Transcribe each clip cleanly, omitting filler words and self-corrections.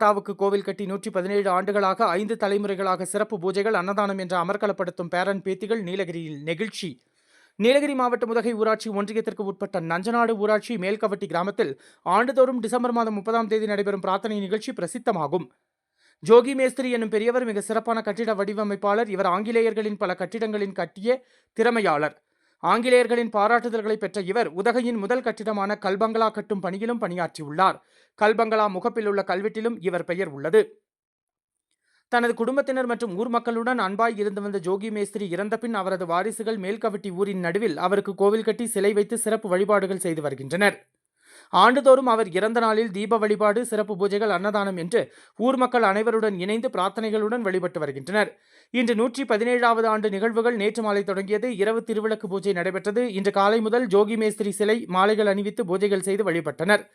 தாத்தாவுக்கு கோவில் கட்டி 117 ஆண்டுகளாக 5 தலைமுறைகளாக சிறப்பு பூஜைகள், அன்னதானம் என்ற அமர்க்களப்படுத்தும் பேரன் பேத்திகள் நீலகிரியில் நெகிழ்ச்சி. நீலகிரி மாவட்டம் உதகை ஊராட்சி ஒன்றியத்திற்கு உட்பட்ட நஞ்சநாடு ஊராட்சி மேல்கவட்டி கிராமத்தில் ஆண்டுதோறும் டிசம்பர் மாதம் 30ஆம் தேதி நடைபெறும் பிரார்த்தனை நிகழ்ச்சி பிரசித்தமாகும். ஜோகி மேஸ்திரி என்னும் பெரியவர் மிக சிறப்பான கட்டிட வடிவமைப்பாளர். இவர் ஆங்கிலேயர்களின் பல கட்டிடங்களின் கட்டிய திறமையாளர். ஆங்கிலேயர்களின் பாராட்டுதல்களை பெற்ற இவர் உதகையின் முதல் கட்டிடமான கல்பங்களா கட்டும் பணியிலும் பணியாற்றியுள்ளார். கல்பங்களா முகப்பில் உள்ள கல்வெட்டிலும் இவர் பெயர் உள்ளது. தனது குடும்பத்தினர் மற்றும் ஊர் மக்களுடன் அன்பாய் இருந்து வந்த ஜோகி மேஸ்திரி இறந்த பின் அவரது வாரிசுகள் மேல்கவட்டி ஊரின் நடுவில் அவருக்கு கோவில் கட்டி சிலை வைத்து சிறப்பு வழிபாடுகள் செய்து வருகின்றனர். ஆண்டுதோறும் அவர் இறந்த நாளில் தீப வழிபாடு, சிறப்பு பூஜைகள், அன்னதானம் என்று ஊர் மக்கள் அனைவருடன் இணைந்து பிரார்த்தனைகளுடன் வழிபட்டு வருகின்றனர். இன்று 117வது ஆண்டு நிகழ்வுகள் நேற்று மாலை தொடங்கியது. இரவு திருவிளக்கு பூஜை நடைபெற்றது. இன்று காலை முதல் ஜோகி மேஸ்திரி சிலை மாலைகள் அணிவித்து பூஜைகள் செய்து வழிபட்டனர்.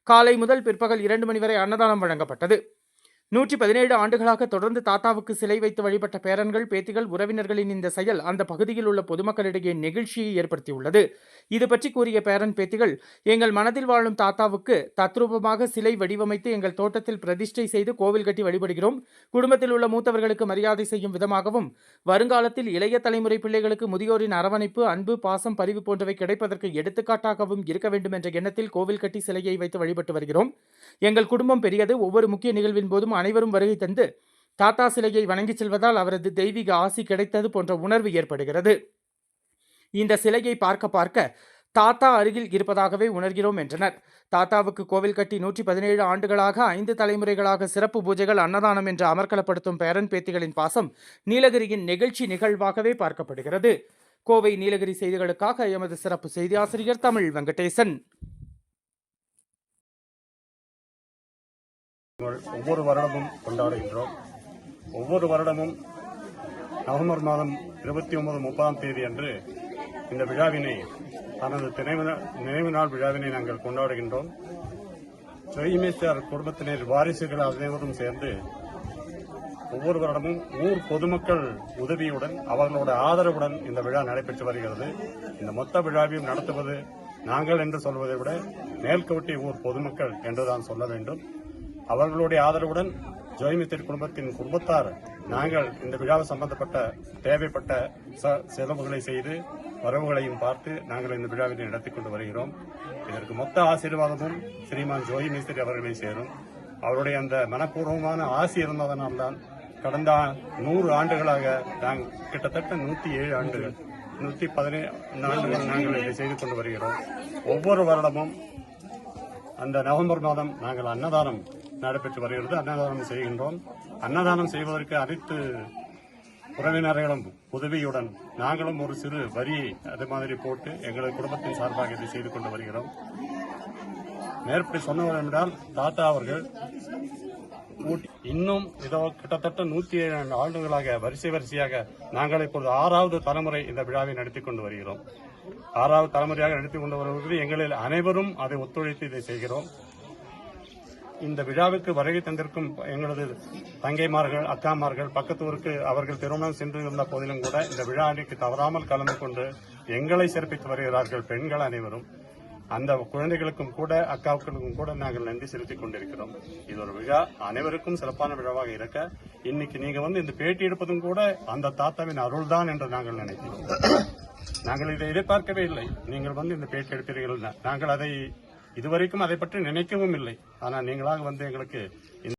காலை முதல் பிற்பகல் 2 மணி வரை அன்னதானம் வழங்கப்பட்டது. 117 ஆண்டுகளாக தொடர்ந்து தாத்தாவுக்கு சிலை வைத்து வழிபட்ட பேரன்கள், பேத்திகள், உறவினர்களின் இந்த செயல் அந்த பகுதியில் உள்ள பொதுமக்களிடையே நெகிழ்ச்சியை ஏற்படுத்தியுள்ளது. இது பற்றி கூறிய பேரன் பேத்திகள், எங்கள் மனதில் வாழும் தாத்தாவுக்கு தத்ரூபமாக சிலை வடிவமைத்து எங்கள் தோட்டத்தில் பிரதிஷ்டை செய்து கோவில் கட்டி வழிபடுகிறோம். குடும்பத்தில் உள்ள மூத்தவர்களுக்கு மரியாதை செய்யும் விதமாகவும், வருங்காலத்தில் இளைய தலைமுறை பிள்ளைகளுக்கு முதியோரின் அரவணைப்பு, அன்பு, பாசம், பரிவு போன்றவை கிடைப்பதற்கு எடுத்துக்காட்டாகவும் இருக்க வேண்டும் என்ற எண்ணத்தில் கோவில் கட்டி சிலையை வைத்து வழிபட்டு வருகிறோம். எங்கள் குடும்பம் பெரியது. ஒவ்வொரு முக்கிய நிகழ்வின் போதும் அனைவரும் வருகை தந்து தாத்தா சிலையை வணங்கி செல்வதால் அவரது தெய்வீக ஆசி கிடைத்தது போன்ற உணர்வு ஏற்படுகிறது. இந்த சிலையை பார்க்க பார்க்க தாத்தா அருகில் இருப்பதாகவே உணர்கிறோம் என்றனர். தாத்தாவுக்கு கோவில் கட்டி 117 ஆண்டுகளாக 5 தலைமுறைகளாக சிறப்பு பூஜைகள், அன்னதானம் என்று அமர்க்களப்படுத்தும் பேரன் பேத்திகளின் பாசம் நீலகிரியின் நெகிழ்ச்சி நிகழ்வாகவே பார்க்கப்படுகிறது. கோவை நீலகிரி செய்திகளுக்காக எமது சிறப்பு செய்தி ஆசிரியர் தமிழ் வெங்கடேசன். ஒவ்வொரு வருடமும் கொண்டாடுகின்றோம். ஒவ்வொரு வருடமும் நவம்பர் மாதம் 29, 30ஆம் தேதி அன்று இந்த விழாவினை, தனது நினைவு நாள் விழாவினை நாங்கள் கொண்டாடுகின்றோம். ஜோகிமேஸ்வர் குடும்பத்தினர் வாரிசுகள் அனைவரும் சேர்ந்து ஒவ்வொரு வருடமும் ஊர் பொதுமக்கள் உதவியுடன், அவர்களோட ஆதரவுடன் இந்த விழா நடைபெற்று வருகிறது. இந்த மொத்த விழாவையும் நடத்துவது நாங்கள் என்று சொல்வதை விட மேல்கவட்டி ஊர் பொதுமக்கள் என்றுதான் சொல்ல வேண்டும். அவர்களுடைய ஆதரவுடன் ஜோகிமேஸ்திரி குடும்பத்தின் குடும்பத்தார் நாங்கள் இந்த விழாவை சம்பந்தப்பட்ட தேவைப்பட்ட செலவுகளை செய்து வரவுகளையும் பார்த்து நாங்கள் இந்த விழாவினை நடத்தி கொண்டு வருகிறோம். இதற்கு மொத்த ஆசீர்வாதமும் ஸ்ரீமான் ஜோகிமேஸ்திரி அவர்களை சேரும். அவருடைய அந்த மனப்பூர்வமான ஆசி இருந்ததனால்தான் கடந்த 100 ஆண்டுகளாக நாங்கள் கிட்டத்தட்ட 107 ஆண்டுகள் 117 ஆண்டுகள் நாங்கள் இதை செய்து கொண்டு வருகிறோம். ஒவ்வொரு வருடமும் அந்த நவம்பர் மாதம் நாங்கள் அன்னதானம் நடைபெற்று வருகிறது. அன்னதானம் செய்கின்றோம். அன்னதானம் செய்வதற்கு அனைத்து உறவினர்களும் உதவியுடன் நாங்களும் ஒரு சிறு வரியை அது மாதிரி போட்டு எங்களது குடும்பத்தின் சார்பாக இதை செய்து கொண்டு வருகிறோம். மேற்படி சொன்னவர் என்றால் தாத்தா அவர்கள் இன்னும் இதோ கிட்டத்தட்ட 107 ஆண்டுகளாக வரிசையாக நாங்கள் இப்பொழுது 6வது தலைமுறை இந்த விழாவை நடத்தி கொண்டு வருகிறோம். 6வது தலைமுறையாக நடத்தி கொண்டு வருவது எங்களில் அனைவரும் அதை ஒத்துழைத்து இதை செய்கிறோம். இந்த விழாவுக்கு வருகை தந்திருக்கும் எங்களது தங்கைமார்கள், அக்காமார்கள், பக்கத்தூருக்கு அவர்கள் திருமணம் சென்று இருந்த போதிலும் கூட இந்த விழா அன்றைக்கு தவறாமல் கலந்து கொண்டு எங்களை சிறப்பித்து வருகிறார்கள். பெண்கள் அனைவரும், அந்த குழந்தைகளுக்கும் கூட, அக்காவுக்கும் கூட நாங்கள் நன்றி செலுத்திக் கொண்டிருக்கிறோம். இது ஒரு விழா அனைவருக்கும் சிறப்பான விழாவாக இருக்க, இன்னைக்கு நீங்க இந்த பேட்டி எடுப்பதும் கூட அந்த தாத்தாவின் அருள்தான் என்று நாங்கள் நினைக்கிறோம். நாங்கள் இதை எதிர்பார்க்கவே இல்லை. நீங்கள் இந்த பேட்டி எடுப்பீர்கள். நாங்கள் அதை இதுவரைக்கும் அதை பற்றி நினைக்கவும் இல்லை. ஆனால் நீங்களாக எங்களுக்கு